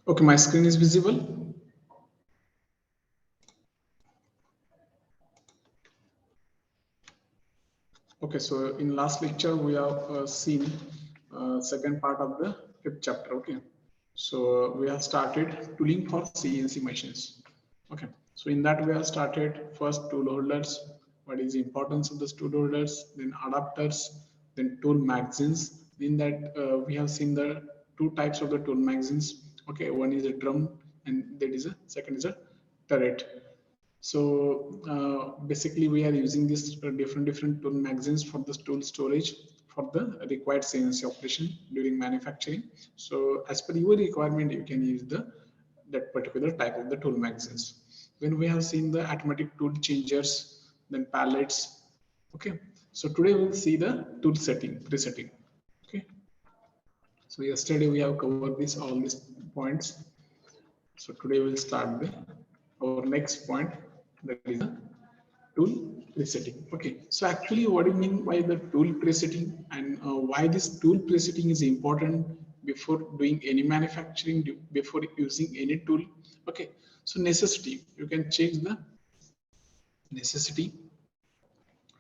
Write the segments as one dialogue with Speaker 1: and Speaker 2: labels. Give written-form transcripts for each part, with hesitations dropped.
Speaker 1: Okay, my screen is visible. Okay, so in last lecture we have seen second part of the fifth chapter. Okay, so we have started tooling for CNC machines. Okay, so in that we have started first tool holders. What is the importance of the tool holders? Then adapters, then tool magazines. In that we have seen the two types of the tool magazines. Okay, one is a drum, and that is a second is a turret. So basically, we are using this different tool magazines for the tool storage for the required CNC operation during manufacturing. So as per your requirement, you can use that particular type of the tool magazines. When we have seen the automatic tool changers, then pallets. Okay. So today we'll see the tool setting, presetting. Okay. So yesterday we have covered all these points. So today we'll start our next point, that is the tool presetting. Okay, so actually what do you mean by the tool presetting, and why this tool presetting is important before doing any manufacturing, before using any tool? Okay, so necessity, you can change the necessity.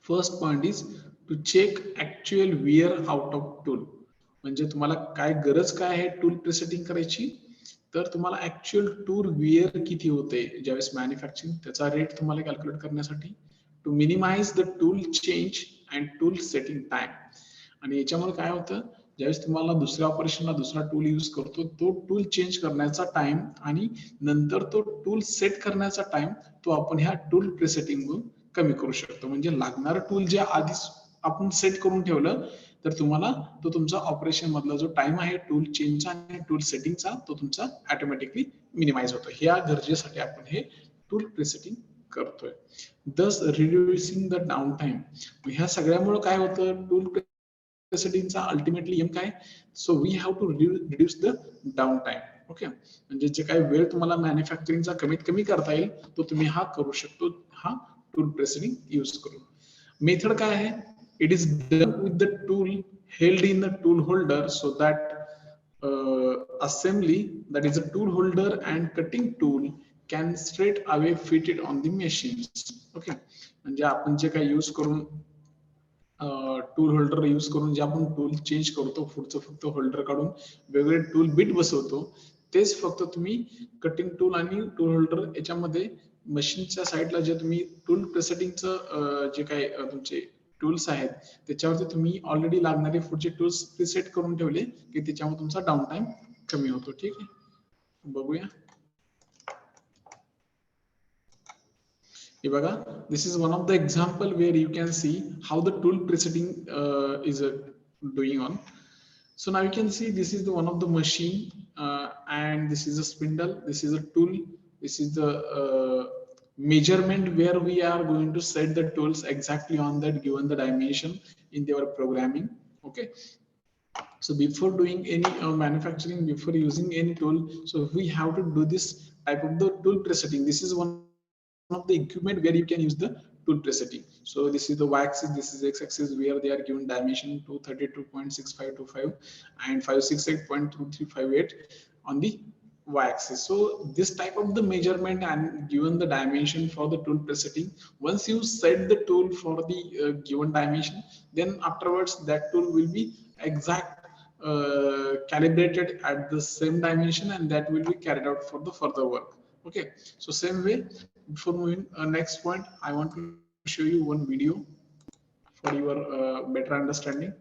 Speaker 1: First point is to check actual wear out of tool. म्हणजे तुम्हाला काय गरज काय आहे tool प्रिसेटिंग करायची, तर तुम्हाला actual tool wear किती होते ज्यावेळेस मॅन्युफॅक्चरिंग, त्याचा रेट तुम्हाला कॅल्क्युलेट करण्यासाठी, to minimize the tool change and tool setting time. आणि याच्यामुळे काय होतं, ज्यावेळेस तुम्हाला दुसऱ्या ऑपरेशनला दुसरा टूल यूज करतो, तो टूल चेंज करण्याचा टाइम आणि नंतर तो टूल सेट करण्याचा टाइम, तो आपण ह्या टूल प्रिसेटिंग कमी करू शकतो. म्हणजे लागणारं टूल जे आधीच आपण सेट करून ठेवलं, तर तुम्हाला तो तुमचा ऑपरेशन मधला जो टाइम आहे टूल चेंजचा आणि टूल सेटिंगचा, तो तुमचा ऑटोमॅटिकली मिनिमाइज होतो. ह्या गरजेसाठी आपण हे टूल प्रिसेटिंग करतोय. दस रिड्युसिंग द डाऊन टाइम. ह्या सगळ्यामुळे काय होतं, टूल प्रिसेटिंगचा अल्टिमेटली एम काय, so we have to reduce the down time. Okay, म्हणजे जे काही वेळ तुम्हाला मॅन्युफॅक्चरिंगचा कमीत कमी करता येईल, तो तुम्ही हा करू शकतो, हा टूल प्रेसिंग यूज करून. मेथड काय आहे, it is done with the tool held in the tool holder, so that assembly, that is a tool holder and cutting tool, can straight away fit it on the machines. Okay, म्हणजे आपण जे काही use करून tool holder use करून जे आपण tool change करतो, पुढचं फक्त holder काढून वेगळे टूल बिट बसवतो, तेच फक्त तुम्ही कटिंग टूल आणि टूल होल्डर याच्यामध्ये मशीनच्या साईडला जे तुम्ही टूल प्रिसेटिंगचं जे काही तुमचे टूल्स आहेत, त्याच्यावरती तुम्ही ऑलरेडी लागणारे पुढचे टूल्स प्रिसेट करून ठेवले की त्याच्यामुळे तुमचा डाऊन टाइम कमी होतो. ठीक आहे, बघूया. This is one of the example where you can see how the tool presetting is doing on. So now you can see this is the one of the machine, and this is a spindle, this is a tool, this is the measurement where we are going to set the tools exactly on that given the dimension in their programming. Okay, so before doing any manufacturing, before using any tool, so we have to do this type of the tool presetting. This is one of the equipment where you can use the tool presetting. So this is the y-axis, this is x-axis, where they are given dimension 232.6525 and 568.2358 on the y-axis. So this type of the measurement and given the dimension for the tool presetting, once you set the tool for the given dimension, then afterwards that tool will be exact calibrated at the same dimension, and that will be carried out for the further work. Okay, so same way, before moving next point, I want to show you one video for your better understanding.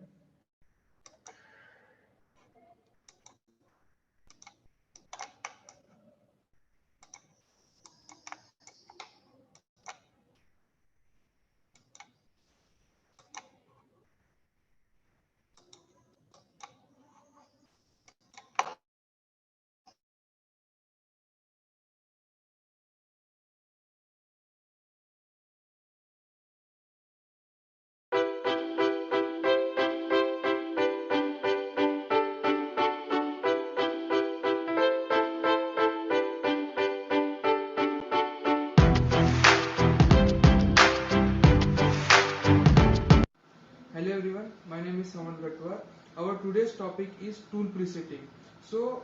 Speaker 2: Hello everyone, my name is Saman Gatwar. Our today's topic is tool presetting. So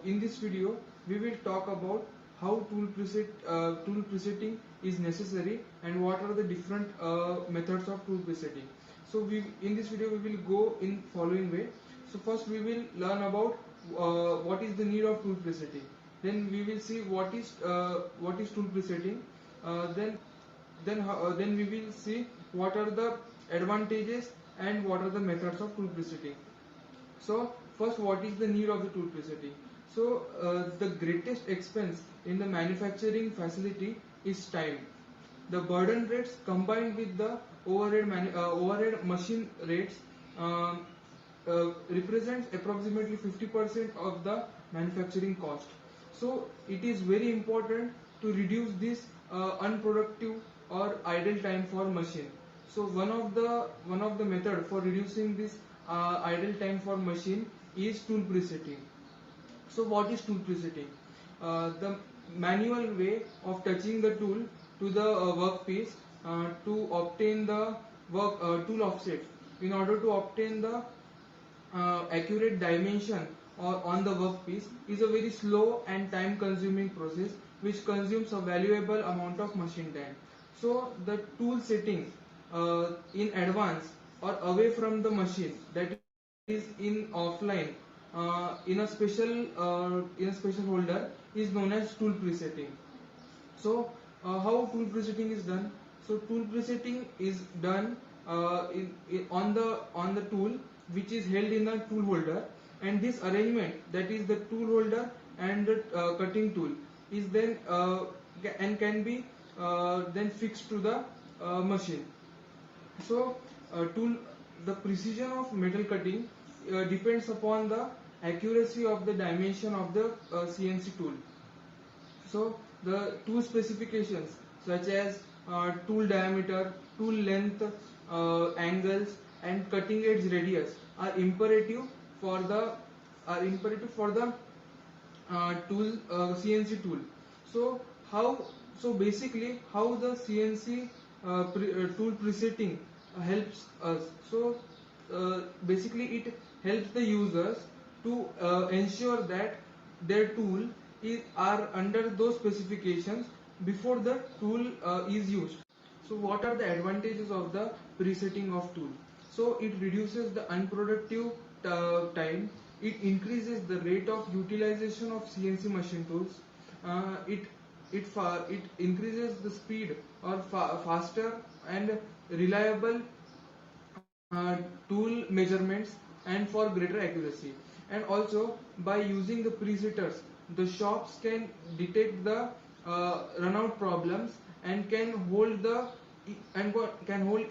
Speaker 2: in this video we will talk about how tool presetting is necessary and what are the different methods of tool presetting. So in this video we will go in following way. So first we will learn about what is the need of tool presetting. Then we will see what is tool presetting. Then we will see what are the advantages and what are the methods of tool presetting. So first, what is the need of the tool presetting? So the greatest expense in the manufacturing facility is time. The burden rates combined with the overhead machine rates represents approximately 50% of the manufacturing cost. So it is very important to reduce this unproductive or idle time for machine. So one of the method for reducing this idle time for machine is tool presetting. So what is tool presetting? The manual way of touching the tool to the workpiece to obtain the tool offset. In order to obtain the accurate dimension or on the workpiece is a very slow and time consuming process which consumes a valuable amount of machine time. So the tool setting in advance or away from the machine, that is in offline, in a special holder, is known as tool presetting. So how tool presetting is done? So tool presetting is done on the tool which is held in a tool holder, and this arrangement, that is the tool holder and the cutting tool, is then and can be then fixed to the machine. So tool the precision of metal cutting depends upon the accuracy of the dimension of the CNC tool. So the tool specifications such as tool diameter, tool length, angles, and cutting edge radius are imperative for the tool CNC tool. So how so basically how the CNC tool presetting helps us. So basically it helps the users to ensure that their tool are under those specifications before the tool is used. So what are the advantages of the presetting of tool? So it reduces the unproductive time. It increases the rate of utilization of CNC machine tools. It increases the speed or faster and reliable tool measurements and for greater accuracy. And also by using the presetters, the shops can detect the runout problems and can hold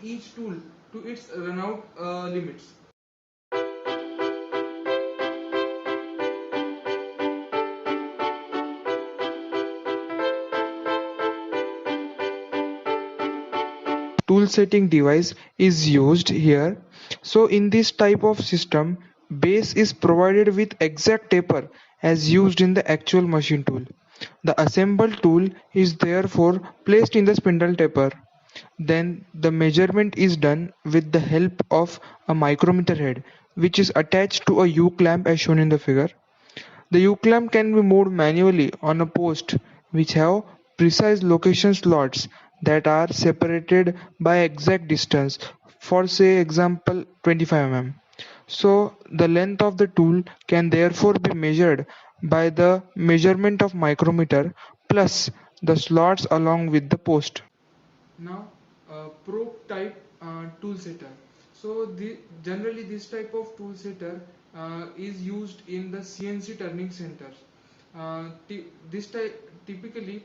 Speaker 2: each tool to its runout limits.
Speaker 3: Tool setting device is used here. So in this type of system, base is provided with exact taper as used in the actual machine tool. The assembled tool is therefore placed in the spindle taper. Then the measurement is done with the help of a micrometer head, which is attached to a U-clamp as shown in the figure. The U-clamp can be moved manually on a post which have precise location slots that are separated by exact distance, for say example 25 mm. So the length of the tool can therefore be measured by the measurement of micrometer plus the slots along with the post.
Speaker 2: Now, probe type tool setter. So generally this type of tool setter is used in the CNC turning centers. This type typically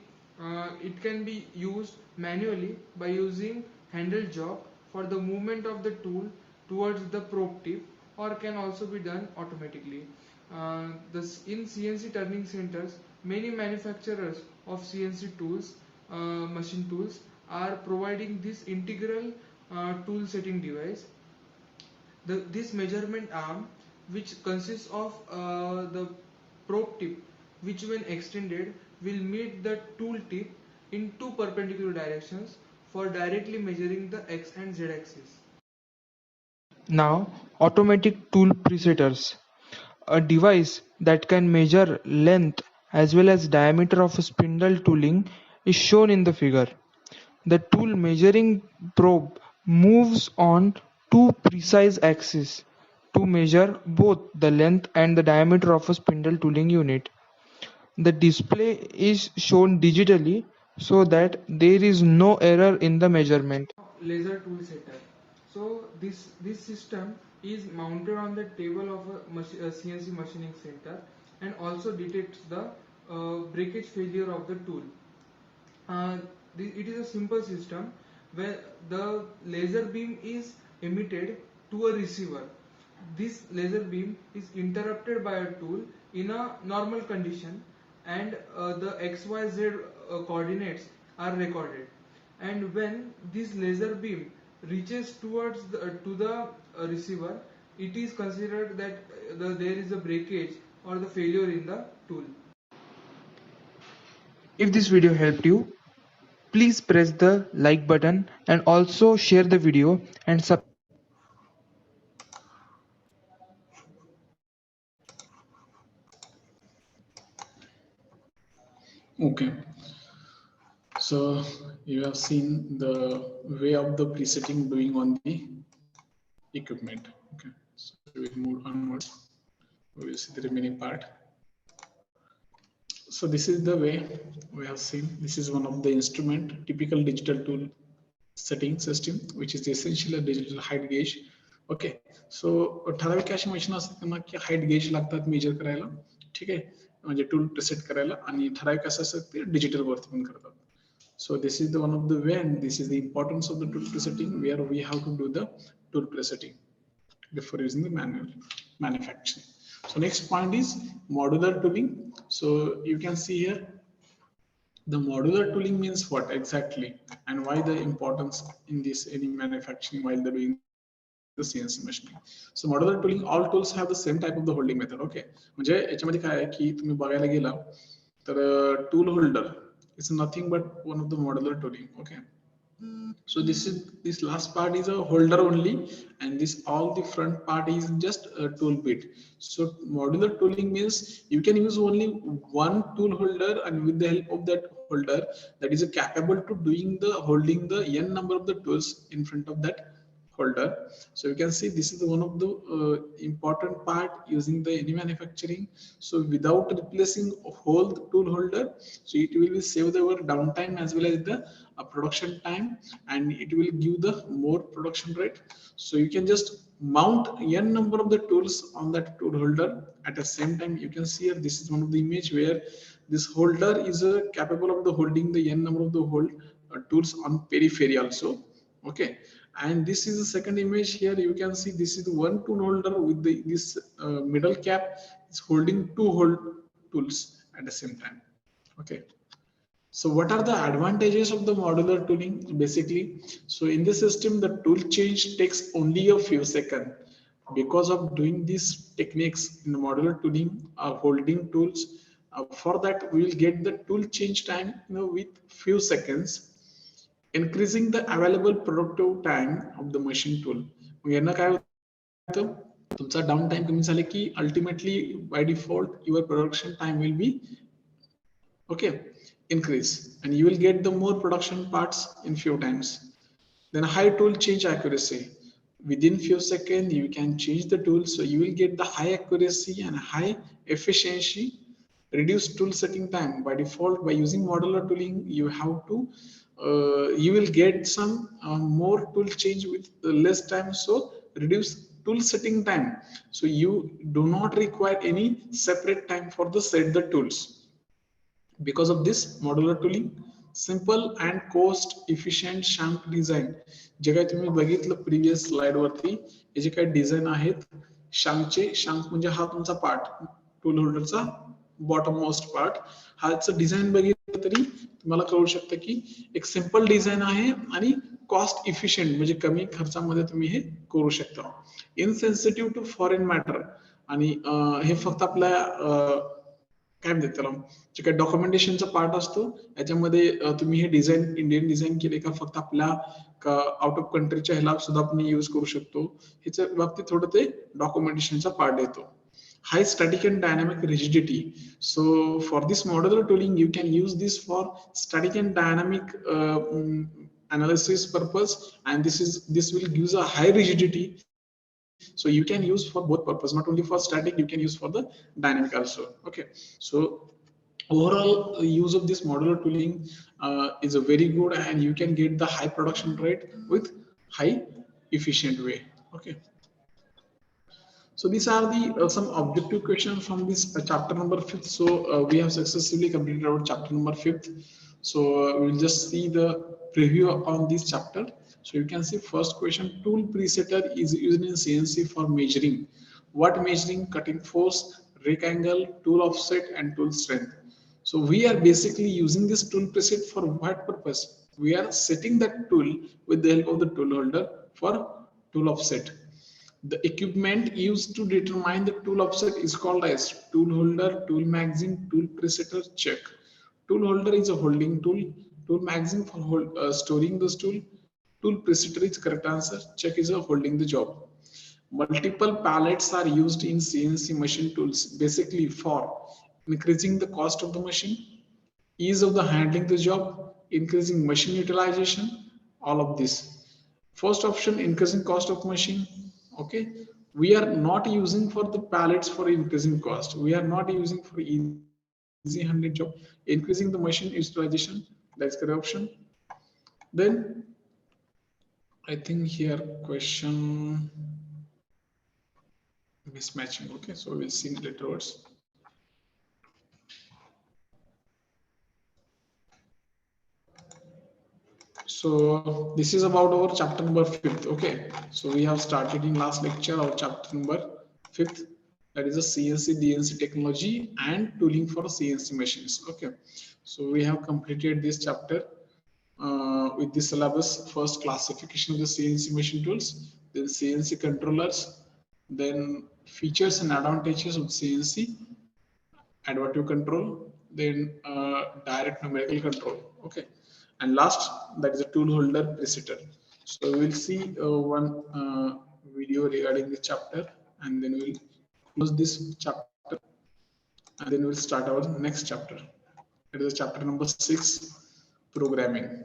Speaker 2: it can be used manually by using handle job for the movement of the tool towards the probe tip, or can also be done automatically. In CNC turning centers, many manufacturers of CNC tools, machine tools, are providing this integral tool setting device. This measurement arm, which consists of the probe tip, which when extended will meet the tool tip in two perpendicular directions for directly measuring the x and z axis.
Speaker 3: Now, automatic tool presetters. A device that can measure length as well as diameter of a spindle tooling is shown in the figure. The tool measuring probe moves on two precise axes to measure both the length and the diameter of a spindle tooling unit. The display is shown digitally so that there is no error in the measurement.
Speaker 2: Laser tool setter. So this system is mounted on the table of a CNC machining center and also detects the breakage failure of the tool. Uh, it is a simple system where the laser beam is emitted to a receiver. This laser beam is interrupted by a tool in a normal condition, and the XYZ coordinates are recorded. And when this laser beam reaches towards to the receiver, it is considered that there is a breakage or the failure in the tool.
Speaker 3: If this video helped you, please press the like button and also share the video and subscribe.
Speaker 1: Okay, so you have seen the way of the presetting doing on the equipment. Okay, so we will move onwards. We will see the remaining part. So this is the way we have seen. This is one of the instrument, typical digital tool setting system, which is essentially a digital height gauge. Okay, so ठराविक अशी machine असतात त्यांना की height gauge लागतात major करायला, ठीक आहे, म्हणजे टूल प्रिसेट करायला, आणि ठराविक असं असतं ते डिजिटल वरती पण करतात. So this is the one of the way, and this is the importance of the tool presetting, where we have to do the tool presetting before using the manual manufacturing. So next point is modular tooling. So you can see here the modular tooling means what exactly, and why the importance in this any manufacturing while they're doing the CNC machining. So modular tooling, all tools have the same type of the holding method. Okay, म्हणजे याच्यामध्ये काय आहे की तुम्ही बघायला गेला तर tool holder is nothing but one of the modular tooling. Okay, so this last part is a holder only, and this all the front part is just a tool bit. So modular tooling means you can use only one tool holder, and with the help of that holder, that is capable to doing the holding the n number of the tools in front of that holder. So you can see this is one of the important part using the any manufacturing. So without replacing a whole tool holder, so it will save the downtime as well as the production time, and it will give the more production rate. So you can just mount n number of the tools on that tool holder at the same time. You can see here, this is one of the image where this holder is capable of the holding the n number of the whole tools on periphery also. Okay, and this is the second image. Here you can see this is the one tool holder with this middle cap is holding two tools at the same time. Okay, so what are the advantages of the modular tooling basically? So in this system, the tool change takes only a few seconds. Because of doing these techniques in the modular tooling, holding tools, for that we will get the tool change time with few seconds, increasing the available productive time of the machine tool. यांना काय होतं, तुमचा down time कमी झाला की ultimately by default your production time will be increase, and you will get the more production parts in few times. Then high tool change accuracy. Within few seconds you can change the tool, so you will get the high accuracy and high efficiency. Reduce tool setting time. By default, by using modular tooling, you have to you will get some more tool change with less time, so reduce tool setting time, so you do not require any separate time for the set the tools. Because of this modular tooling, simple and cost efficient shank design. जे काही तुम्ही बघितलं previous slide वरती, हे जे काही design आहेत शांकचे, शांक म्हणजे हा तुमचा part, tool होल्डरचा बॉटम मोस्ट पार्ट, हाच डिझाईन बघितलं तरी तुम्हाला कळू शकतं की एक सिंपल डिझाईन आहे आणि कॉस्ट इफिशियंट, म्हणजे कमी खर्चामध्ये तुम्ही हे करू शकता. इनसेन्सिटिव्ह टू फॉरेन मॅटर, आणि हे फक्त आपल्या काय म्हणतात त्याला, जे काही डॉक्युमेंटेशनचा पार्ट असतो याच्यामध्ये तुम्ही हे डिझाईन इंडियन डिझाईन केले का फक्त आपल्या आउट ऑफ कंट्रीच्या ह्याला सुद्धा आपण यूज करू शकतो. ह्याच्या बाबतीत थोडं ते डॉक्युमेंटेशनचा पार्ट येतो. high static and dynamic rigidity. So for this modular tooling, you can use this for static and dynamic analysis purpose, and this will give a high rigidity. So you can use for both purpose, not only for static, you can use for the dynamic also. Okay, so overall use of this modular tooling is a very good, and you can get the high production rate with high efficient way. Okay, so these are the some objective questions from this chapter number 5th. So we have successfully completed our chapter number 5th. So we'll just see the preview on this chapter. So you can see first question: tool presetter is used in CNC for measuring. What measuring? Cutting force, rake angle, tool offset, and tool strength. So we are basically using this tool preset for what purpose? We are setting that tool with the help of the tool holder for tool offset. The equipment used to determine the tool offset is called as tool holder, tool magazine, tool presetter, check. Tool holder is a holding tool, tool magazine for storing this tool, tool presetter is correct answer, check is a holding the job. Multiple pallets are used in CNC machine tools basically for increasing the cost of the machine, ease of the handling the job, increasing machine utilization, all of this. First option, increasing cost of machine. Okay, we are not using for the pallets for increasing cost. We are not using for easy handling job, increasing the machine utilization. That's correct option. Then I think here question mismatching. Okay, so we'll see later words. So this is about our chapter number 5th. Okay, so we have started in last lecture our chapter number 5th, that is a CNC DNC technology and tooling for CNC machines. Okay, so we have completed this chapter with the syllabus. First, classification of the CNC machine tools, then CNC controllers, then features and advantages of CNC, adaptive control, then direct numerical control. Okay, and last, that is a tool holder presetter. So we'll see one video regarding the chapter, and then we'll close this chapter, and then we'll start our next chapter. That is chapter number 6, programming.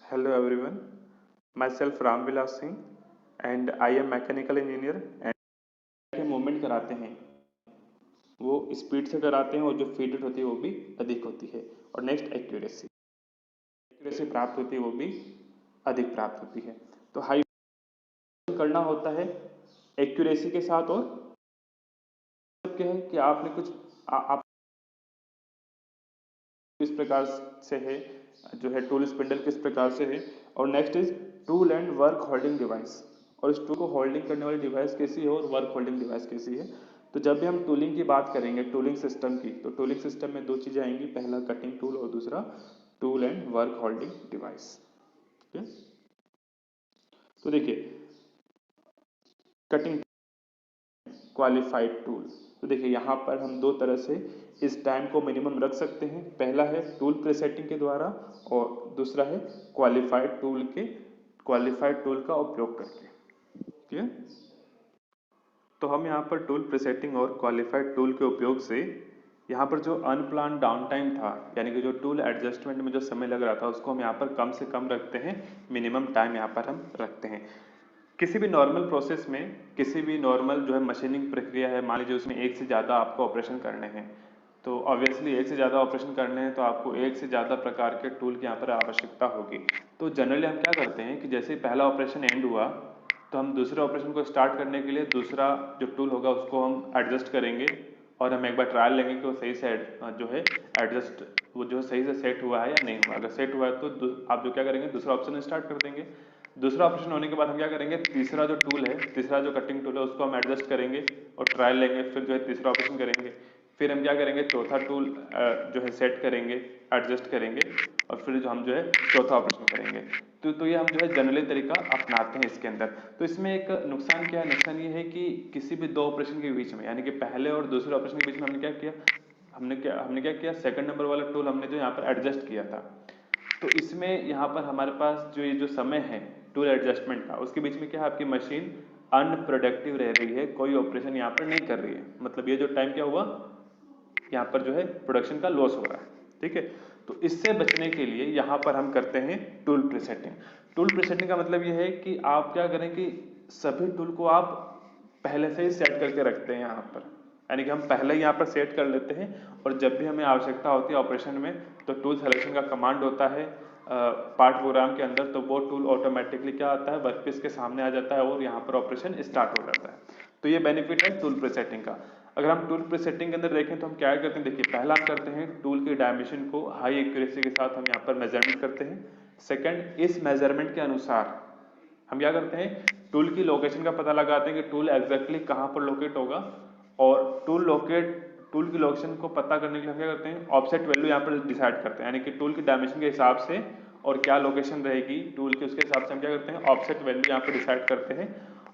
Speaker 4: Hello everyone, myself Ram Vilas Singh and I am mechanical engineer and movement कराते हैं वो speed से कराते हैं और जो feed rate होती है वो भी अधिक होती है और नेक्स्ट एक्यूरेसी प्राप्त होती है वो भी अधिक प्राप्त होती है। तो हाई करना होता है एक्यूरेसी के साथ और क्या है कि आपने कुछ आप किस प्रकार से है जो है टूल स्पिंडल किस प्रकार से है और next is tool and work holding device और इस टूल को होल्डिंग करने वाली डिवाइस कैसी है और वर्क होल्डिंग डिवाइस कैसी है। तो जब भी हम टूलिंग की बात करेंगे टूलिंग सिस्टम की तो टूलिंग सिस्टम में दो चीज़ें आएंगी, पहला कटिंग टूल और दूसरा tool and work holding device. तो देखिए कटिंग क्वालिफाइड टूल, तो देखिए यहाँ पर हम दो तरह से इस टाइम को मिनिमम रख सकते हैं। पहला है टूल प्रीसेटिंग के द्वारा और दूसरा है क्वालिफाइड टूल का उपयोग करके। ठीक है, तो हम यहाँ पर टूल प्रीसेटिंग और क्वालिफाइड टूल के उपयोग से यहाँ पर जो अनप्लान डाउन टाइम था यानी कि जो टूल एडजस्टमेंट में जो समय लग रहा था उसको हम यहाँ पर कम से कम रखते हैं, मिनिमम टाइम यहाँ पर हम रखते हैं। किसी भी नॉर्मल प्रोसेस में किसी भी नॉर्मल जो है मशीनिंग प्रक्रिया है, मान लीजिए उसमें एक से ज़्यादा आपको ऑपरेशन करने हैं तो ऑब्वियसली एक से ज़्यादा ऑपरेशन करने हैं तो आपको एक से ज़्यादा प्रकार के टूल की यहाँ पर आवश्यकता होगी। तो जनरली हम क्या करते हैं कि जैसे पहला ऑपरेशन एंड हुआ तो हम दूसरे ऑपरेशन को स्टार्ट करने के लिए दूसरा जो टूल होगा उसको हम एडजस्ट करेंगे और हम एक बार ट्रायल लेंगे कि वो सही से जो है एडजस्ट वो जो सही से सेट हुआ है या नहीं हुआ। अगर सेट हुआ है तो आप जो क्या करेंगे दूसरा ऑप्शन स्टार्ट कर देंगे। दूसरा ऑपरेशन होने के बाद हम क्या करेंगे, तीसरा जो टूल है, तीसरा जो कटिंग टूल है उसको हम एडजस्ट करेंगे और ट्रायल लेंगे, फिर जो है तीसरा ऑपरेशन करेंगे, फिर हम क्या करेंगे, चौथा टूल जो है सेट करेंगे, एडजस्ट करेंगे, और फिर जो हम जो है चौथा ऑपरेशन करेंगे। तो ये हम जो है जनरली तरीका अपनाते हैं इसके अंदर। तो इसमें एक नुकसान क्या है, नुकसान ये है कि किसी भी दो ऑपरेशन के बीच में, यानी कि पहले और दूसरे ऑपरेशन के बीच में हमने क्या किया, सेकंड नंबर वाला टूल हमने जो यहाँ पर एडजस्ट किया था। तो इसमें यहाँ पर हमारे पास जो ये जो समय है टूल एडजस्टमेंट का, उसके बीच में क्या है, आपकी मशीन अनप्रोडक्टिव रह रही है, कोई ऑपरेशन यहाँ पर नहीं कर रही है। मतलब ये जो टाइम क्या हुआ, यहाँ पर जो है प्रोडक्शन का लॉस हो रहा है। ठीक है, तो इससे बचने के लिए यहाँ पर हम करते हैं टूल प्रीसेटिंग। टूल प्रीसेटिंग का मतलब ये है कि आप क्या करें कि सभी टूल को आप पहले से ही सेट करके रखते हैं यहाँ पर, यानी कि हम पहले ही यहाँ पर सेट कर लेते हैं, और जब भी हमें आवश्यकता होती है ऑपरेशन में, तो टूल सिलेक्शन का कमांड होता है पार्ट प्रोग्राम के अंदर, तो वो टूल ऑटोमेटिकली क्या आता है, वर्कपीस के सामने आ जाता है और यहाँ पर ऑपरेशन स्टार्ट हो जाता है। तो ये बेनिफिट है टूल प्रीसेटिंग का। अगर हम टूल प्रीसेटिंग के अंदर देखें तो हम क्या करते हैं, देखिए पहला हम करते हैं टूल की डायमेंशन को हाई एक्यूरेसी के साथ हम यहाँ पर मेजरमेंट करते हैं। सेकंड, इस मेजरमेंट के अनुसार हम क्या करते हैं, टूल की लोकेशन का पता लगाते हैं कि टूल एग्जैक्टली कहाँ पर लोकेट होगा, और टूल की लोकेशन को पता करने के लिए हम क्या करते हैं, ऑफसेट वैल्यू यहाँ पर डिसाइड करते हैं, यानी कि टूल की डायमेंशन के हिसाब से और क्या लोकेशन रहेगी टूल की, उसके हिसाब से हम क्या करते हैं, ऑफसेट वैल्यू यहाँ पर डिसाइड करते हैं,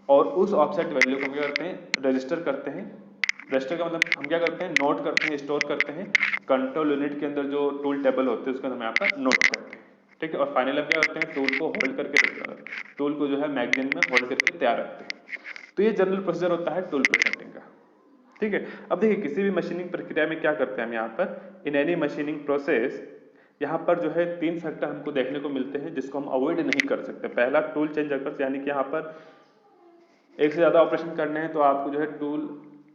Speaker 4: और उस ऑफसेट वैल्यू को हम क्या करते हैं, रजिस्टर करते हैं। रजिस्टर का मतलब हम क्या करते हैं, नोट करते हैं, स्टोर करते हैं कंट्रोल यूनिट के अंदर, जो टूल टेबल होते हैं उसको हम यहाँ पर नोट करते हैं। ठीक है, और फाइनली हम क्या करते हैं, टूल को होल्ड करके, टूल को जो है मैगजीन में होल्ड करके तैयार रखते हैं। तो ये जनरल प्रोसीजर होता है टूल प्रीसेटिंग का। ठीक है, अब देखिए किसी भी मशीनिंग प्रक्रिया में क्या करते हैं हम यहाँ पर, इन एनी मशीनिंग प्रोसेस, यहाँ पर जो है 3 फैक्टर हमको देखने को मिलते हैं जिसको हम अवॉइड नहीं कर सकते। पहला, टूल चेंज अकर्स, यानी कि यहाँ पर एक से ज़्यादा ऑपरेशन करने हैं तो आपको जो है टूल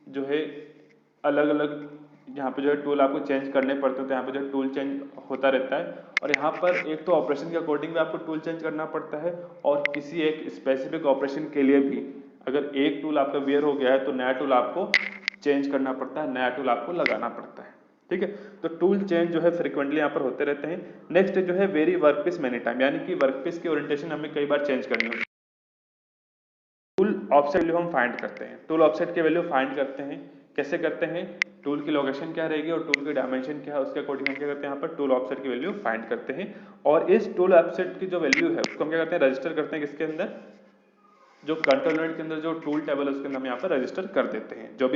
Speaker 4: जो है अलग अलग यहाँ पे जो है टूल आपको चेंज करने पड़ते हैं, तो यहाँ पे जो है टूल चेंज होता रहता है। और यहाँ पर एक तो ऑपरेशन के अकॉर्डिंग भी आपको टूल चेंज करना पड़ता है, और किसी एक स्पेसिफिक ऑपरेशन के लिए भी अगर एक टूल आपका वेयर हो गया है तो नया टूल आपको चेंज करना पड़ता है, नया टूल आपको लगाना पड़ता है। ठीक है, तो टूल चेंज जो है फ्रिक्वेंटली यहाँ पर होते रहते हैं। नेक्स्ट जो है वेरी वर्कपीस मेनी टाइम, यानी कि वर्कपीस की ओरिएंटेशन हमें कई बार चेंज करनी होती है। टूल ऑफसेट वैल्यू हम फाइंड करते हैं, टूल ऑफसेट की वैल्यू फाइंड करते हैं, कैसे करते हैं, टूल की लोकेशन क्या रहेगी और टूल की डायमेंशन क्या है, उसके अकॉर्डिंग हम क्या करते हैं, यहाँ पर टूल ऑफसेट की वैल्यू फाइंड करते हैं। और इस टूल ऑफसेट की जो वैल्यू है उसको हम क्या करते हैं, रजिस्टर करते हैं किसके अंदर, जो कंट्रोल यूनिट के अंदर जो टूल टेबल है उसके अंदर हम यहाँ पर रजिस्टर कर देते हैं। जो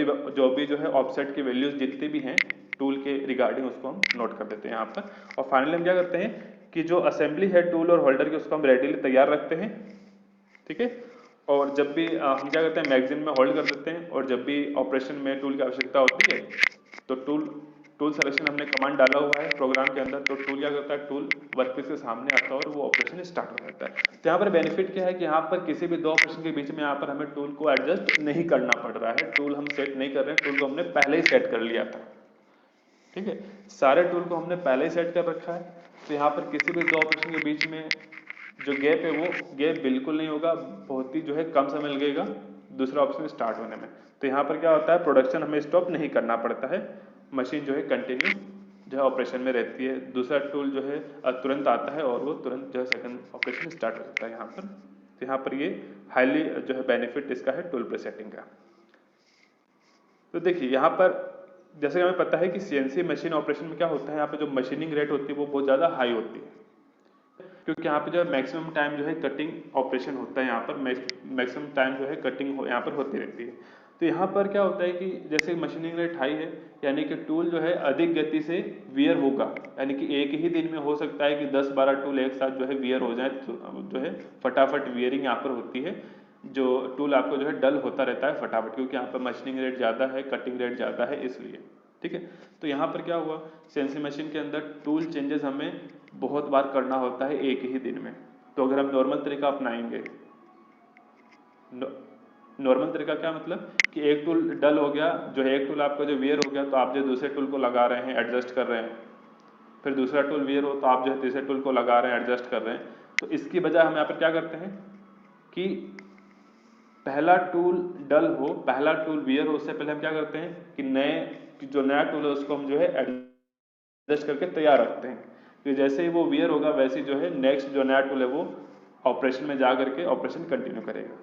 Speaker 4: भी जो है ऑफसेट की वैल्यूज जितनी भी हैं टूल के रिगार्डिंग उसको हम नोट कर देते हैं यहाँ पर। और फाइनली हम क्या करते हैं कि जो असेंबली है टूल और होल्डर की उसको हम रेडीली तैयार रखते हैं। ठीक है, और जब भी हम क्या करते हैं, मैगजीन में होल्ड कर देते हैं, और जब भी ऑपरेशन में टूल की आवश्यकता होती है तो टूल सिलेक्शन हमने कमांड डाला हुआ है प्रोग्राम के अंदर, तो टूल क्या करता है, टूल वर्कपीस के सामने आता है और वो ऑपरेशन स्टार्ट हो जाता है। तो यहाँ पर बेनिफिट क्या है कि यहाँ पर किसी भी दो ऑपरेशन के बीच में यहाँ पर हमें टूल को एडजस्ट नहीं करना पड़ रहा है, टूल हम सेट नहीं कर रहे हैं, टूल को हमने पहले ही सेट कर लिया था। ठीक है, सारे टूल को हमने पहले ही सेट कर रखा है, तो यहाँ पर किसी भी दो ऑपरेशन के बीच में जो गैप है वो गैप बिल्कुल नहीं होगा, बहुत ही जो है कम समय लगेगा दूसरा ऑप्शन स्टार्ट होने में। तो यहाँ पर क्या होता है, प्रोडक्शन हमें स्टॉप नहीं करना पड़ता है, मशीन जो है कंटिन्यू जो है ऑपरेशन में रहती है। दूसरा टूल जो है तुरंत आता है और वो तुरंत जो है सेकंड ऑपरेशन स्टार्ट हो जाता है यहाँ पर। तो यहाँ पर ये हाईली जो है बेनिफिट इसका है टूल प्रीसेटिंग का। तो देखिए यहाँ पर जैसे हमें पता है कि सीएनसी मशीन ऑपरेशन में क्या होता है, यहाँ पे जो मशीनिंग रेट होती है वो बहुत ज़्यादा हाई होती है, क्योंकि यहाँ पे जो है मैक्सिमम टाइम जो है कटिंग ऑपरेशन होता है, यहाँ पर मैक्सिमम टाइम जो है कटिंग यहाँ पर होती रहती है। तो यहाँ पर क्या होता है कि जैसे मशीनिंग रेट हाई है, यानी कि टूल जो है अधिक गति से वियर होगा, यानी कि एक ही दिन में हो सकता है कि 10-12 टूल एक साथ जो है वियर हो जाए, तो जो है फटाफट वियरिंग यहाँ पर होती है, जो टूल आपको जो है डल होता रहता है फटाफट, क्योंकि यहाँ पर मशीनिंग रेट ज़्यादा है, कटिंग रेट ज़्यादा है इसलिए। ठीक है, तो यहाँ पर क्या हुआ, सीएनसी मशीन के अंदर टूल चेंजेस हमें बहुत बार करना होता है एक ही दिन में। तो अगर हम नॉर्मल तरीका अपनाएंगे, नॉर्मल तरीका क्या मतलब कि एक टूल डल हो गया, जो है एक टूल आपका जो वियर हो गया तो आप जो दूसरे टूल को लगा रहे हैं, एडजस्ट कर रहे हैं, फिर दूसरा टूल वियर हो तो आप जो है तीसरे टूल को लगा रहे हैं, एडजस्ट कर रहे हैं। तो इसकी बजाय हम यहाँ पर क्या करते हैं कि पहला टूल डल हो, पहला टूल वियर हो, उससे पहले हम क्या करते हैं कि जो नया टूल है उसको हम जो है एडजस्ट करके तैयार रखते हैं, कि जैसे ही वो वियर होगा वैसे ही जो है नेक्स्ट जो नया टूल है वो ऑपरेशन में जा करके ऑपरेशन कंटिन्यू करेगा।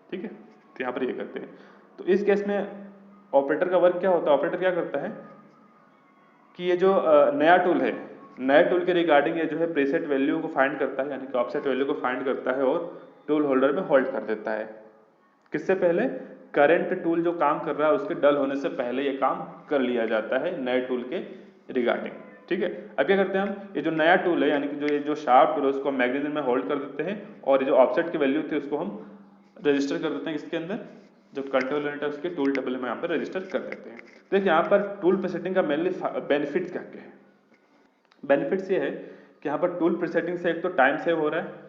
Speaker 4: ठीक है, तो यहाँ पर ये करते हैं। तो इस केस में ऑपरेटर का वर्क क्या होता है, ऑपरेटर क्या करता है कि ये जो नया टूल है, नए टूल के रिगार्डिंग ये जो है प्रीसेट वैल्यू को फाइंड करता है, यानी कि ऑफसेट वैल्यू को फाइंड करता है और टूल होल्डर में होल्ड कर देता है। किससे पहले? करंट टूल जो काम कर रहा है उसके डल होने से पहले ये काम कर लिया जाता है नए टूल के रिगार्डिंग। ठीक है, अब क्या करते हैं हम, ये जो नया टूल है यानी कि जो शार्प टूल है उसको मैगजीन में होल्ड कर देते हैं और ये जो ऑफसेट की वैल्यू थी उसको हम रजिस्टर कर देते हैं इसके अंदर, जो कंट्रोल यूनिट है उसके टूल टेबल में यहाँ पर रजिस्टर कर देते हैं। देखिए यहाँ पर टूल प्रीसेटिंग का मेनली बेनिफिट क्या क्या है? बेनिफिट्स ये है कि यहाँ पर टूल प्रीसेटिंग से एक तो टाइम सेव हो रहा है,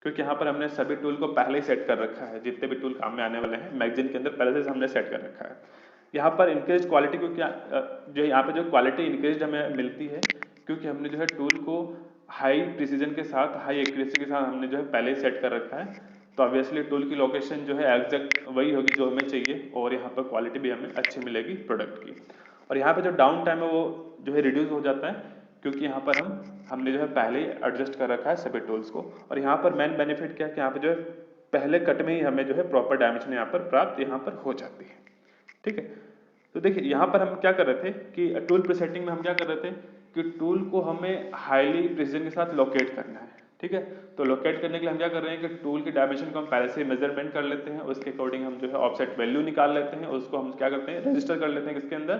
Speaker 4: क्योंकि यहाँ पर हमने सभी टूल को पहले ही सेट कर रखा है, जितने भी टूल काम में आने वाले हैं मैगजीन के अंदर पहले से हमने सेट कर रखा है। यहाँ पर इंक्रीज क्वालिटी, क्योंकि जो यहाँ पे जो क्वालिटी इंक्रीज हमें मिलती है क्योंकि हमने जो है टूल को हाई प्रिसीजन के साथ, हाई एक्यूरेसी के साथ हमने जो है पहले ही सेट कर रखा है, तो ऑब्वियसली टूल की लोकेशन जो है एग्जैक्ट वही होगी जो हमें चाहिए और यहाँ पर क्वालिटी भी हमें अच्छी मिलेगी प्रोडक्ट की। और यहाँ पे जो डाउन टाइम है वो जो है रिड्यूस हो जाता है, क्योंकि यहाँ पर हमने जो है पहले ही एडजस्ट कर रखा है सभी टूल्स को। और यहाँ पर मेन बेनिफिट क्या है कि यहाँ पे जो है पहले कट में ही हमें जो है प्रॉपर डायमेंशन यहाँ पर प्राप्त यहाँ पर हो जाती है। ठीक है, तो देखिए यहाँ पर हम क्या कर रहे थे कि टूल प्रीसेटिंग में हम क्या कर रहे थे कि टूल को हमें हाईली प्रिसीजन के साथ लोकेट करना है। ठीक है, तो लोकेट करने के लिए हम क्या कर रहे हैं कि टूल की डायमेंशन को हम पहले से मेजरमेंट कर लेते हैं, उसके अकॉर्डिंग हम जो है ऑफसेट वैल्यू निकाल लेते हैं, उसको हम क्या करते हैं रजिस्टर कर लेते हैं किसके अंदर,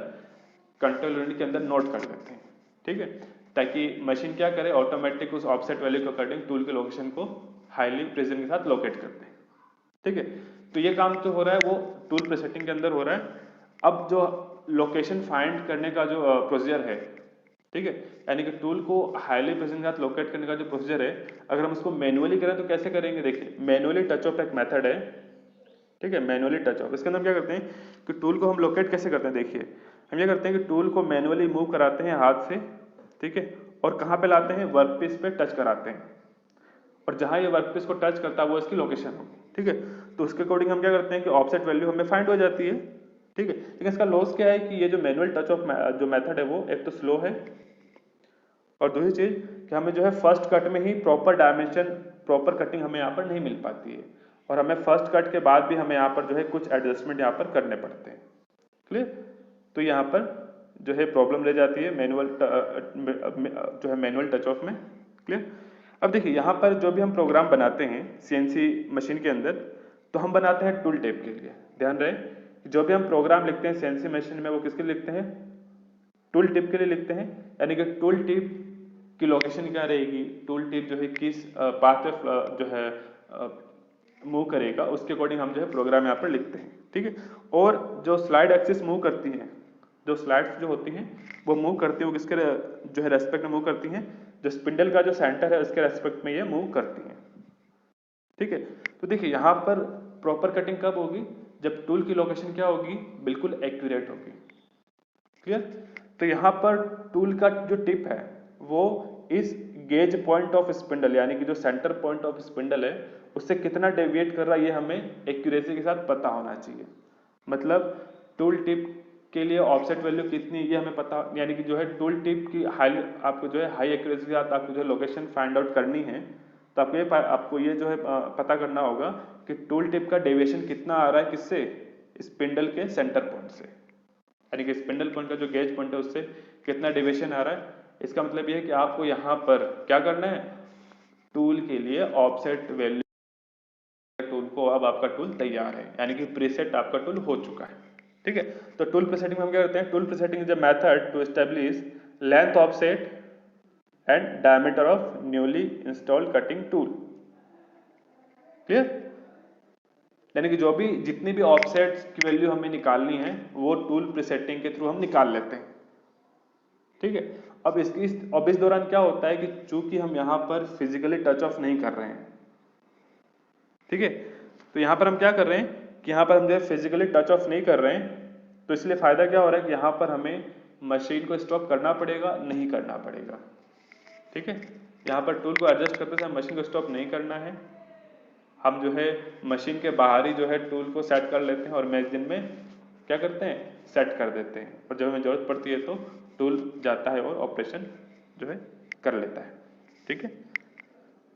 Speaker 4: कंट्रोल यूनिट के अंदर नोट कर लेते हैं। ठीक है, ताकि मशीन क्या करे ऑटोमेटिक उस ऑफसेट वैल्यू के अकॉर्डिंग टूल के लोकेशन को हाईली प्रिसीजन के साथ लोकेट करते हैं। ठीक है, तो ये काम जो हो रहा है वो टूल प्रीसेटिंग के अंदर हो रहा है। अब जो लोकेशन फाइंड करने का जो प्रोसीजर है, ठीक है, यानी कि टूल को हाईली प्रिसीजन के साथ लोकेट करने का जो प्रोसीजर है, अगर हम उसको मैनुअली करें तो कैसे करेंगे? देखिए मैनुअली टच ऑफ एक मेथड है। ठीक है, मैनुअली टच ऑफ, इसके अंदर क्या करते हैं कि टूल को हम लोकेट कैसे करते हैं? देखिए हम ये करते हैं कि टूल को मैनुअली मूव कराते हैं हाथ से, ठीक है, और कहाँ पे लाते हैं? वर्कपीस पे टच कराते हैं, और जहां ये वर्कपीस को टच करता है वो इसकी लोकेशन होगी। ठीक है, तो उसके अकॉर्डिंग हम क्या करते हैं कि ऑफसेट वैल्यू हमें फाइंड हो जाती है। ठीक है, लेकिन इसका लॉस क्या है कि ये जो मैनुअल टच ऑफ जो मेथड है वो एक तो स्लो है, और दूसरी चीज कि हमें जो है फर्स्ट कट में ही प्रॉपर डायमेंशन, प्रॉपर कटिंग हमें यहाँ पर नहीं मिल पाती है, और हमें फर्स्ट कट के बाद भी हमें यहाँ पर जो है कुछ एडजस्टमेंट यहाँ पर करने पड़ते हैं। क्लियर? तो यहाँ पर जो है प्रॉब्लम रह जाती है मैनुअल जो है मैनुअल टच ऑफ में। क्लियर? अब देखिए यहाँ पर जो भी हम प्रोग्राम बनाते हैं सीएनसी मशीन के अंदर, तो हम बनाते हैं टूल टिप के लिए। ध्यान रहे, जो भी हम प्रोग्राम लिखते हैं सीएनसी मशीन में वो किसके लिए लिखते हैं? टूल टिप के लिए लिखते हैं, यानी कि टूल टिप की लोकेशन क्या रहेगी, टूल टिप जो है किस पाथ पे जो है मूव करेगा, उसके अकॉर्डिंग हम जो है प्रोग्राम यहाँ पर लिखते हैं। ठीक है, और जो स्लाइड एक्सिस मूव करती हैं, जो स्लाइड्स जो होती हैं वो मूव करती है, वो किसके जो है रेस्पेक्ट में मूव करती हैं? जो स्पिंडल का जो सेंटर है उसके रेस्पेक्ट में ये मूव करती हैं। ठीक है, तो देखिए यहाँ पर प्रॉपर कटिंग कब होगी? जब टूल की लोकेशन क्या होगी? बिल्कुल एक्यूरेट होगी। क्लियर? तो यहाँ पर टूल का जो टिप है वो इस गेज पॉइंट ऑफ स्पिंडल, यानी कि जो सेंटर पॉइंट ऑफ स्पिंडल है उससे कितना डेविएट कर रहा है ये हमें एक्यूरेसी के साथ पता होना चाहिए। मतलब टूल टिप के लिए ऑफसेट वैल्यू कितनी ये हमें पता, यानी कि जो है टूल टिप की हाई, आपको जो है हाई एक्यूरेसी के साथ आपको जो है लोकेशन फाइंड आउट करनी है, तो आपको ये जो है पता करना होगा कि टूल टिप का डेविएशन कितना आ रहा है, किससे? स्पिंडल के सेंटर पॉइंट से, यानी कि स्पिंडल पॉइंट का जो गेज पॉइंट है उससे कितना डेविएशन आ रहा है। इसका मतलब ये है कि आपको यहाँ पर क्या करना है? टूल के लिए ऑफसेट वैल्यू, टूल को अब आपका टूल तैयार है, यानी कि प्रीसेट आपका टूल हो चुका है। ठीक है, तो टूल प्रीसेटिंग में हम क्या करते हैं? Tool presetting is a method to establish length offset and diameter of newly installed cutting tool. Clear? यानी कि जो भी जितनी भी ऑफसेट्स की वैल्यू हमें निकालनी है वो टूल प्रीसेटिंग के थ्रू हम निकाल लेते हैं। ठीक है, अब इस दौरान क्या होता है कि चूंकि हम यहाँ पर फिजिकली टच ऑफ नहीं कर रहे हैं, ठीक है, तो यहाँ पर हम क्या कर रहे हैं कि यहाँ पर हम जो है फिजिकली टच ऑफ नहीं कर रहे हैं, तो इसलिए फायदा क्या हो रहा है कि यहाँ पर हमें मशीन को स्टॉप करना पड़ेगा, नहीं करना पड़ेगा। ठीक है, यहाँ पर टूल को एडजस्ट करते समय मशीन को स्टॉप नहीं करना है, हम जो है मशीन के बाहर ही जो है टूल को सेट कर लेते हैं और मैगजीन में क्या करते हैं? सेट कर देते हैं, और जब हमें जरूरत पड़ती है तो टूल जाता है और ऑपरेशन जो है कर लेता है। ठीक है,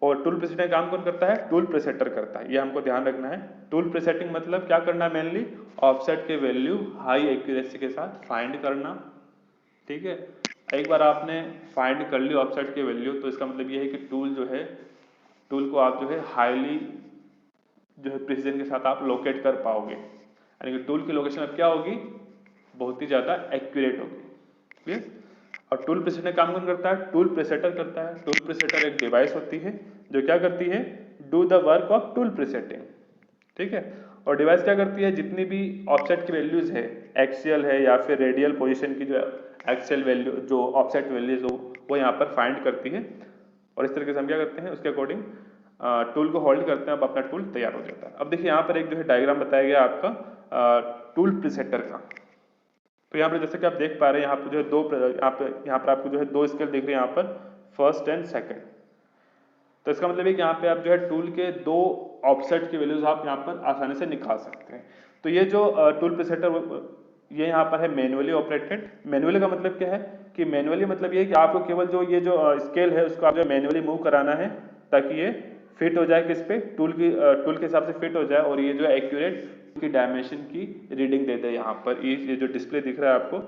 Speaker 4: और टूल प्रीसेटिंग काम कौन करता है? टूल प्रीसेटर करता है, ये हमको ध्यान रखना है। टूल प्रीसेटिंग मतलब क्या करना है? मेनली ऑफसेट के वैल्यू हाई एक्यूरेसी के साथ फाइंड करना, ठीक है। एक बार आपने फाइंड कर ली ऑफसेट की वैल्यू, तो इसका मतलब ये है कि टूल जो है, टूल को आप जो है हाईली जो है प्रिसीजन के साथ आप लोकेट कर पाओगे, यानी कि टूल की लोकेशन अब क्या होगी? बहुत ही ज़्यादा एक्यूरेट होगी, क्लियर। और टूल प्रीसेटर काम कौन करता है? टूल प्रीसेटर करता है। टूल प्रीसेटर एक डिवाइस होती है जो क्या करती है? Do the work of tool presetting, ठीक है। और डिवाइस क्या करती है? जितनी भी ऑफसेट की वैल्यूज है, एक्सियल है या फिर रेडियल पोजीशन की जो एक्सियल वैल्यू, जो ऑफसेट वैल्यूज हो, वो यहाँ पर फाइंड करती है। और इस तरीके से हम क्या करते हैं? उसके अकॉर्डिंग टूल को होल्ड करते हैं, अब अपना टूल तैयार हो जाता है। अब देखिए यहाँ पर एक जो है डायग्राम बताया गया आपका टूल प्रीसेटर का। तो यहाँ पर जैसे कि आप देख पा रहे हैं, यहाँ पर जो है यहाँ पर आपको जो है दो स्केल दिख रहे हैं यहाँ पर, फर्स्ट एंड सेकंड। तो इसका मतलब है कि यहाँ पे आप जो है टूल के दो ऑफसेट की वैल्यूज आप यहाँ पर आसानी से निकाल सकते हैं। तो ये जो टूल प्रीसेटर ये यहाँ पर है मैन्युअली ऑपरेटेड। मैन्युअली का मतलब क्या है? कि मैन्युअली मतलब ये है कि आपको केवल जो ये जो स्केल है उसको आप जो मैन्युअली मूव कराना है, ताकि ये फिट हो जाए किस पे? टूल के हिसाब से फिट हो जाए, और ये जो है एक्यूरेट की डायमेंशन की रीडिंग दे दे। यहाँ पर ये जो डिस्प्ले दिख रहा है आपको,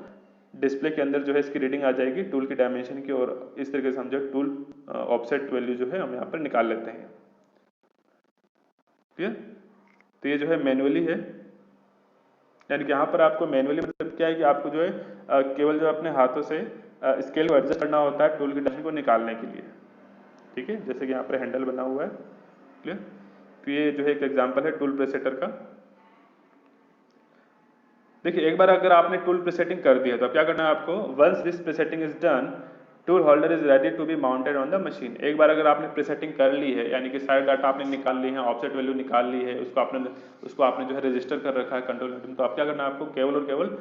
Speaker 4: डिस्प्ले के अंदर जो है इसकी रीडिंग आ जाएगी टूल की डायमेंशन की, और इस तरीके से हम जो टूल ऑफसेट वैल्यू जो है हम यहाँ पर निकाल लेते हैं, क्लियर। तो ये जो है मैन्युअली है, यानी कि यहाँ पर आपको मैन्युअली मतलब क्या है कि आपको जो है केवल जो अपने हाथों से स्केल को एडजस्ट करना होता है टूल की डायमेंशन को निकालने के लिए, ठीक है। जैसे कि यहाँ पर हैंडल बना हुआ है, क्लियर। तो ये जो है एक एग्जांपल है टूल प्रीसेटर का। देखिए एक बार अगर आपने टूल प्रीसेटिंग कर दिया तो अब क्या करना है आपको? Once this presetting is done, tool holder is ready to be mounted on the machine. एक बार अगर आपने प्रीसेटिंग कर ली है, यानी कि सारे डाटा आपने निकाल ली है, ऑफसेट वैल्यू निकाल ली है, उसको आपने जो है रजिस्टर कर रखा है कंट्रोल यूनिट में, तो अब क्या करना है आपको? केवल और केवल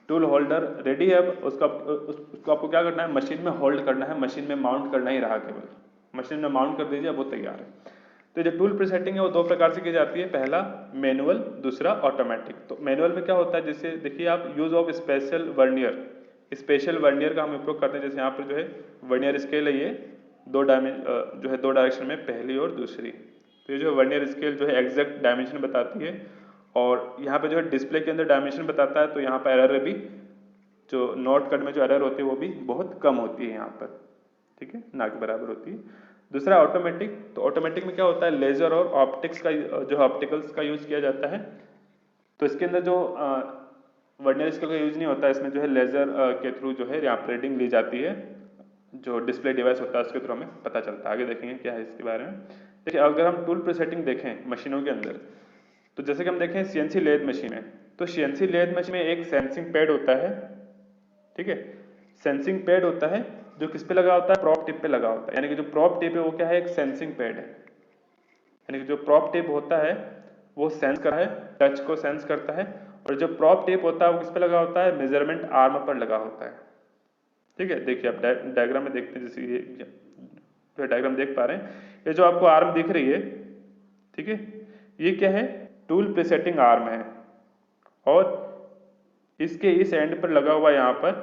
Speaker 4: टूल होल्डर रेडी है, अब उसको आपको क्या करना है? मशीन में होल्ड करना है, मशीन में माउंट करना ही रहा, केवल मशीन में माउंट कर दीजिए, वो तैयार है। तो जो टूल प्रीसेटिंग है वो दो प्रकार से की जाती है, पहला मैनुअल, दूसरा ऑटोमेटिक। तो मैनुअल में क्या होता है? जैसे देखिए आप use of special vernier, special vernier का हम उपयोग करते हैं। जैसे यहाँ पर जो है वर्नियर स्केल है, ये दो डायरेक्शन में, पहली और दूसरी। तो ये जो है वर्नियर स्केल जो है एग्जैक्ट डायमेंशन बताती है, और यहाँ पे जो है डिस्प्ले के अंदर डायमेंशन बताता है। तो यहाँ पर एरर भी, जो नोट कट में जो एरर होती है वो भी बहुत कम होती है यहाँ पर, ठीक है, ना के बराबर होती है। दूसरा ऑटोमेटिक। तो ऑटोमेटिक में क्या होता है? लेजर और ऑप्टिक्स का जो ऑप्टिकल्स का यूज किया जाता है। तो इसके अंदर जो वर्नियर स्केल का यूज नहीं होता है, इसमें जो है लेजर के थ्रू जो है यहाँ पर रीडिंग ली जाती है, जो डिस्प्ले डिवाइस होता है उसके थ्रू हमें पता चलता है। आगे देखेंगे क्या है इसके बारे में। देखिए अगर हम टूल प्रीसेटिंग देखें मशीनों के अंदर, तो जैसे कि हम देखें सीएनसी लेथ मशीन है, तो सीएनसी लेथ मशीन में एक सेंसिंग पैड होता है, ठीक है। सेंसिंग पैड होता है जो किस पे लगा होता है? प्रॉप टिप पे लगा होता है। यानी कि जो प्रॉप टिप है वो क्या है? एक सेंसिंग पैड है। यानी कि जो प्रॉप टिप होता है वो सेंस करता है, टच को सेंस करता है, और जो प्रॉप टिप होता है वो किस पे लगा होता है? मेजरमेंट आर्म पर लगा होता है, ठीक है। देखिए आप डायग्राम में देखते हैं, जैसे ये डायग्राम देख पा रहे हैं, ये जो आपको आर्म दिख रही है, ठीक है, ये क्या है? टूल प्रीसेटिंग आर्म है, और इसके इस एंड पर लगा हुआ यहाँ पर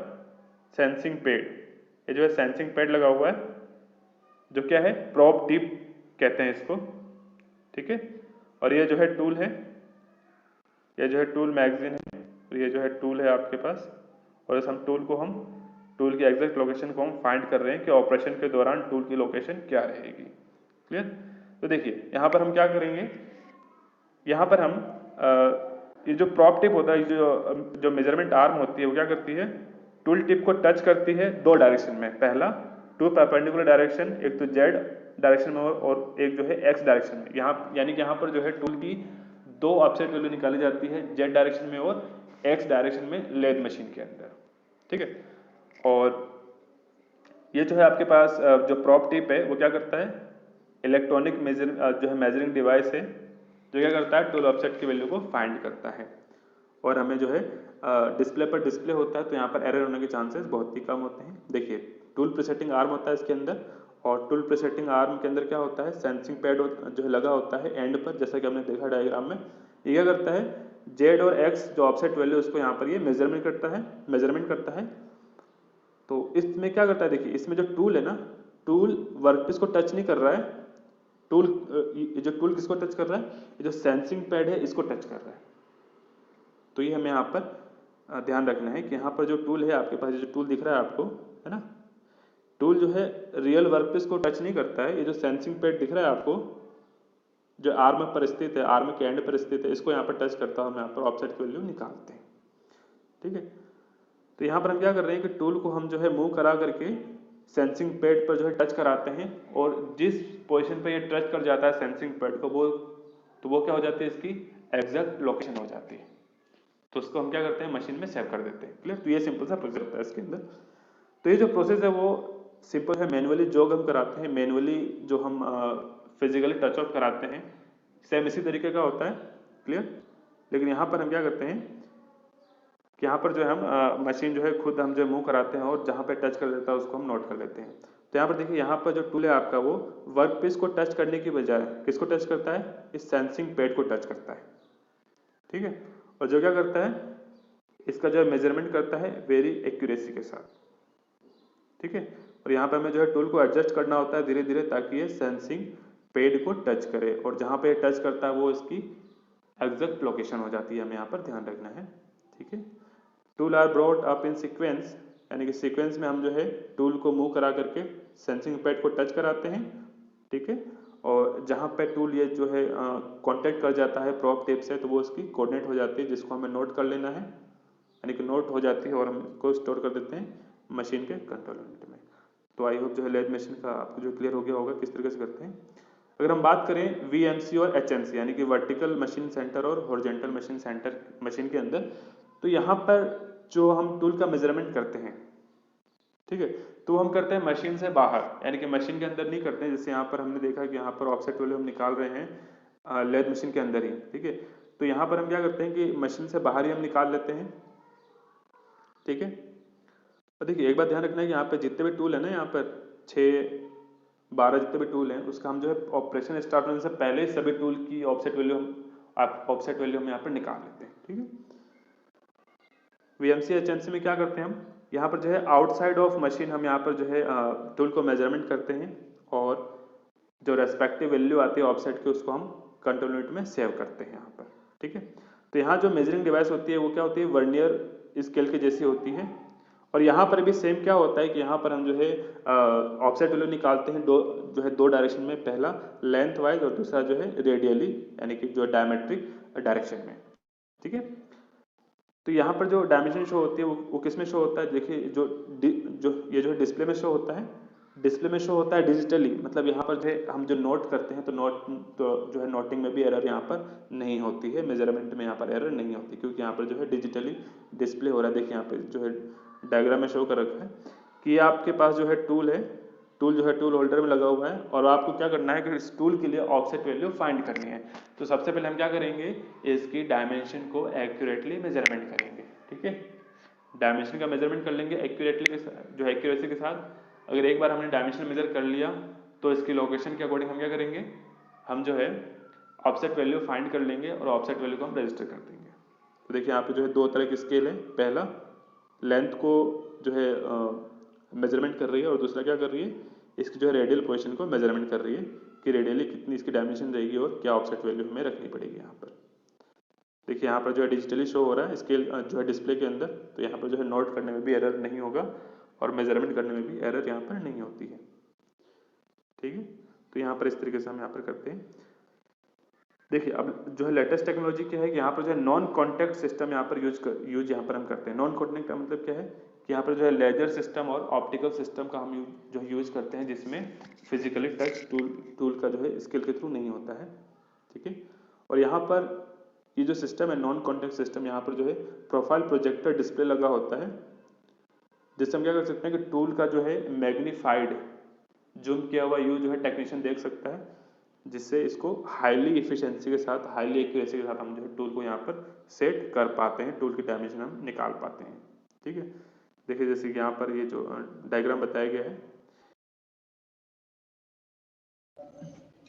Speaker 4: सेंसिंग पैड। ये जो है सेंसिंग पैड लगा हुआ है, जो क्या है? प्रॉप टिप कहते हैं इसको, ठीक है। और ये जो है टूल है, ये जो है टूल मैगजीन है, और ये जो है टूल है आपके पास, और इस टूल की एग्जैक्ट लोकेशन को हम फाइंड कर रहे हैं कि ऑपरेशन के दौरान टूल की लोकेशन क्या रहेगी, क्लियर। तो देखिए यहाँ पर हम क्या करेंगे? यहाँ पर हम ये जो प्रॉप टिप होता है, जो मेजरमेंट आर्म होती है, वो क्या करती है? टूल टिप को टच करती है दो डायरेक्शन में। पहला टू परपेंडिकुलर डायरेक्शन, एक तो जेड डायरेक्शन में और एक जो है एक्स डायरेक्शन में। यहाँ यानी कि यहाँ पर जो है टूल की दो ऑफसेट वैल्यू निकाली जाती है, जेड डायरेक्शन में और एक्स डायरेक्शन में लेथ मशीन के अंदर, ठीक है। और ये जो है आपके पास जो प्रॉप टिप है वो क्या करता है? इलेक्ट्रॉनिक जो है मेजरिंग डिवाइस है, जो क्या करता है? टूल ऑफसेट की वैल्यू को फाइंड करता है, और हमें जो है डिस्प्ले पर डिस्प्ले होता है, तो यहाँ पर एरर होने के चांसेस बहुत ही कम होते हैं। देखिए टूल प्रीसेटिंग आर्म होता है इसके अंदर, और टूल प्रीसेटिंग आर्म के अंदर क्या होता है? सेंसिंग पैड जो है लगा होता है एंड पर, जैसा कि हमने देखा डायग्राम में। ये क्या करता है? जेड और एक्स जो ऑफसेट वैल्यू उसको यहाँ पर ये मेजरमेंट करता है। तो इसमें क्या करता है? देखिए इसमें जो टूल है ना, टूल वर्कपीस को टच नहीं कर रहा है, टूल ये जो टूल किसको टच कर रहा है, ये जो सेंसिंग पैड है इसको टच कर रहा है। तो ये हमें यहाँ पर ध्यान रखना है कि यहाँ पर जो टूल है आपके पास, जो टूल दिख रहा है आपको, है ना, टूल जो है रियल वर्कपीस को टच नहीं करता है। ये जो सेंसिंग पैड दिख रहा है आपको, जो आर्म पर स्थित है, आर्म के एंड पर स्थित है, इसको यहाँ पर टच करता हूँ, हम यहाँ पर ऑफसेट की वैल्यू निकालते हैं। ठीक है, तो यहाँ पर हम क्या कर रहे हैं कि टूल को हम जो है मूव करा करके सेंसिंग पैड पर जो है टच कराते हैं, और जिस पोजीशन पर ये टच कर जाता है सेंसिंग पैड को, वो क्या हो जाती है, इसकी एग्जैक्ट लोकेशन हो जाती है। तो उसको हम क्या करते हैं, मशीन में सेव कर देते हैं। क्लियर? तो ये सिंपल सा प्रोसेस होता है इसके अंदर। तो ये जो प्रोसेस है वो सिंपल है, मैनुअली जो हम कराते हैं, मैनुअली जो हम फिजिकली टच ऑफ कराते हैं, सेम इसी तरीके का होता है। क्लियर? लेकिन यहाँ पर हम क्या करते हैं कि यहाँ पर जो है हम मशीन जो है खुद हम जो मूव कराते हैं, और जहाँ पे टच कर देता है उसको हम नोट कर लेते हैं। तो यहाँ पर देखिए, यहाँ पर जो टूल है आपका, वो वर्क पीस को टच करने की बजाय किसको टच करता है, इस सेंसिंग पैड को टच करता है। ठीक है, और जो क्या करता है, इसका जो मेजरमेंट करता है वेरी एक्यूरेसी के साथ। ठीक है, और यहाँ पे हमें जो है टूल को एडजस्ट करना होता है धीरे धीरे, ताकि ये सेंसिंग पैड को टच करे, और जहाँ पे टच करता है वो इसकी एग्जैक्ट लोकेशन हो जाती है। हमें यहाँ पर ध्यान रखना है। ठीक है, tool are brought up in sequence, यानी कि सीक्वेंस में हम जो है टूल को मूव करा करके सेंसिंग पैड को टच कराते हैं। ठीक है, और जहाँ पे टूल ये जो है कांटेक्ट कर जाता है प्रोब टिप से, तो वो उसकी कोऑर्डिनेट हो जाती है, जिसको हमें नोट कर लेना है, यानी कि नोट हो जाती है, और हम इसको स्टोर कर देते हैं मशीन के कंट्रोल यूनिट में। तो आई होप जो है लेथ मशीन का आपको जो क्लियर हो गया होगा किस तरीके से करते हैं। अगर हम बात करें VMC और HMC, यानी कि वर्टिकल मशीन सेंटर और हॉरिजॉन्टल मशीन सेंटर मशीन के अंदर, तो यहाँ पर जो हम टूल का मेजरमेंट करते हैं, ठीक है, तो हम करते हैं मशीन से बाहर, यानी कि मशीन के अंदर नहीं करते हैं। जैसे यहाँ पर हमने देखा कि यहाँ पर ऑफसेट वैल्यू हम निकाल रहे हैं लेथ मशीन के अंदर ही। ठीक है, तो यहाँ पर हम क्या करते हैं कि मशीन से बाहर ही हम निकाल लेते हैं। ठीक है, और देखिए एक बात ध्यान रखना है कि यहाँ पे जितने भी टूल है ना, यहाँ पर 6-12 जितने भी टूल हैं, उसका हम जो है ऑपरेशन स्टार्ट होने से पहले ही सभी टूल की ऑफसेट वैल्यू हम यहाँ पर निकाल लेते हैं। ठीक है, VMC HMC में क्या करते हैं हम, यहाँ पर जो है आउटसाइड ऑफ मशीन हम यहाँ पर जो है टूल को मेजरमेंट करते हैं, और जो रेस्पेक्टिव वैल्यू आती है ऑफसेट की, उसको हम कंट्रोल यूनिट में सेव करते हैं यहाँ पर। ठीक है, तो यहाँ जो मेजरिंग डिवाइस होती है वो क्या होती है, वर्नियर स्केल के जैसी होती है। और यहाँ पर भी सेम क्या होता है कि यहाँ पर हम जो है ऑफसेट वैल्यू निकालते हैं दो डायरेक्शन में, पहला लेंथ वाइज और दूसरा जो है रेडियली, यानी कि जो डायमेट्रिक डायरेक्शन में। ठीक है, तो यहाँ पर जो डायमेंशन शो होती है वो किस में शो होता है, देखिए जो ये जो डिस्प्ले में शो होता है, डिस्प्ले में शो होता है डिजिटली, मतलब यहाँ पर जो है हम जो नोट करते हैं, तो जो है नोटिंग में भी एरर यहाँ पर नहीं होती है, मेजरमेंट में यहाँ पर एरर नहीं होती, क्योंकि यहाँ पर जो है डिजिटली डिस्प्ले हो रहा है। देखिए यहाँ पे जो है डायग्राम में शो कर रखा है कि आपके पास जो है टूल है, टूल जो है टूल होल्डर में लगा हुआ है, और आपको क्या करना है कि इस टूल के लिए ऑफसेट वैल्यू फाइंड करनी है। तो सबसे पहले हम क्या करेंगे, इसकी डायमेंशन को एक्यूरेटली मेजरमेंट करेंगे। ठीक है, डायमेंशन का मेजरमेंट कर लेंगे एक्यूरेटली जो है एक्यूरेसी के साथ। अगर एक बार हमने डायमेंशन मेजर कर लिया, तो इसकी लोकेशन के अकॉर्डिंग हम क्या करेंगे, हम जो है ऑफसेट वैल्यू फाइंड कर लेंगे, और ऑफसेट वैल्यू को हम रजिस्टर कर देंगे। तो देखिए यहाँ पे जो है दो तरह की स्केल है, पहला लेंथ को जो है मेजरमेंट कर रही है, और दूसरा क्या कर रही है, इसकी जो है रेडियल पोजीशन को मेजरमेंट कर रही है कि रेडियली कितनी इसकी डायमेंशन रहेगी और क्या ऑफसेट वैल्यू हमें रखनी पड़ेगी। यहाँ पर देखिए यहाँ पर जो है डिजिटली शो हो रहा है स्केल जो है डिस्प्ले के अंदर, तो यहाँ पर जो है नोट करने में भी एरर नहीं होगा, और मेजरमेंट करने में भी एरर यहाँ पर नहीं होती है। ठीक है, तो यहाँ पर इस तरीके से हम यहाँ पर करते हैं। देखिए अब जो है लेटेस्ट टेक्नोलॉजी क्या है कि यहाँ पर जो है नॉन कॉन्टैक्ट सिस्टम यहाँ पर यूज यहाँ पर हम करते हैं। नॉन कॉन्टैक्ट का मतलब क्या है कि यहाँ पर जो है लेजर सिस्टम और ऑप्टिकल सिस्टम का हम जो यूज करते हैं, जिसमें फिजिकली टच टूल का जो है स्केल के थ्रू नहीं होता है। ठीक है, और यहाँ पर ये जो सिस्टम है नॉन कॉन्टैक्ट सिस्टम, यहाँ पर जो है प्रोफाइल प्रोजेक्टर डिस्प्ले लगा होता है, जिससे हम क्या कर सकते हैं कि टूल का जो है मैग्नीफाइड जूम किया हुआ व्यू जो है टेक्नीशियन देख सकता है, जिससे इसको हाईली इफिशिएंसी के साथ, हाईली एक्यूरेसी के साथ हम जो है टूल को यहाँ पर सेट कर पाते हैं, टूल की डायमेंशन हम निकाल पाते हैं। ठीक है, देखिए जैसे कि यहाँ पर ये जो डायग्राम बताया गया है।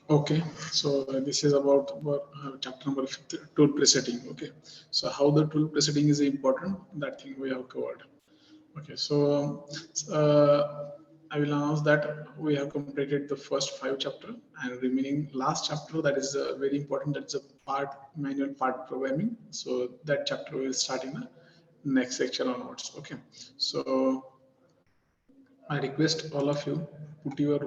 Speaker 1: Okay, so this is about chapter number 50, tool presetting. Okay, so how the tool presetting is important, that thing we have covered. Okay, so I will announce that we have completed the first 5 chapter, and remaining last chapter, that is very important. That's a manual part programming. So that chapter will start in the next section onwards. Okay. So I request all of you put your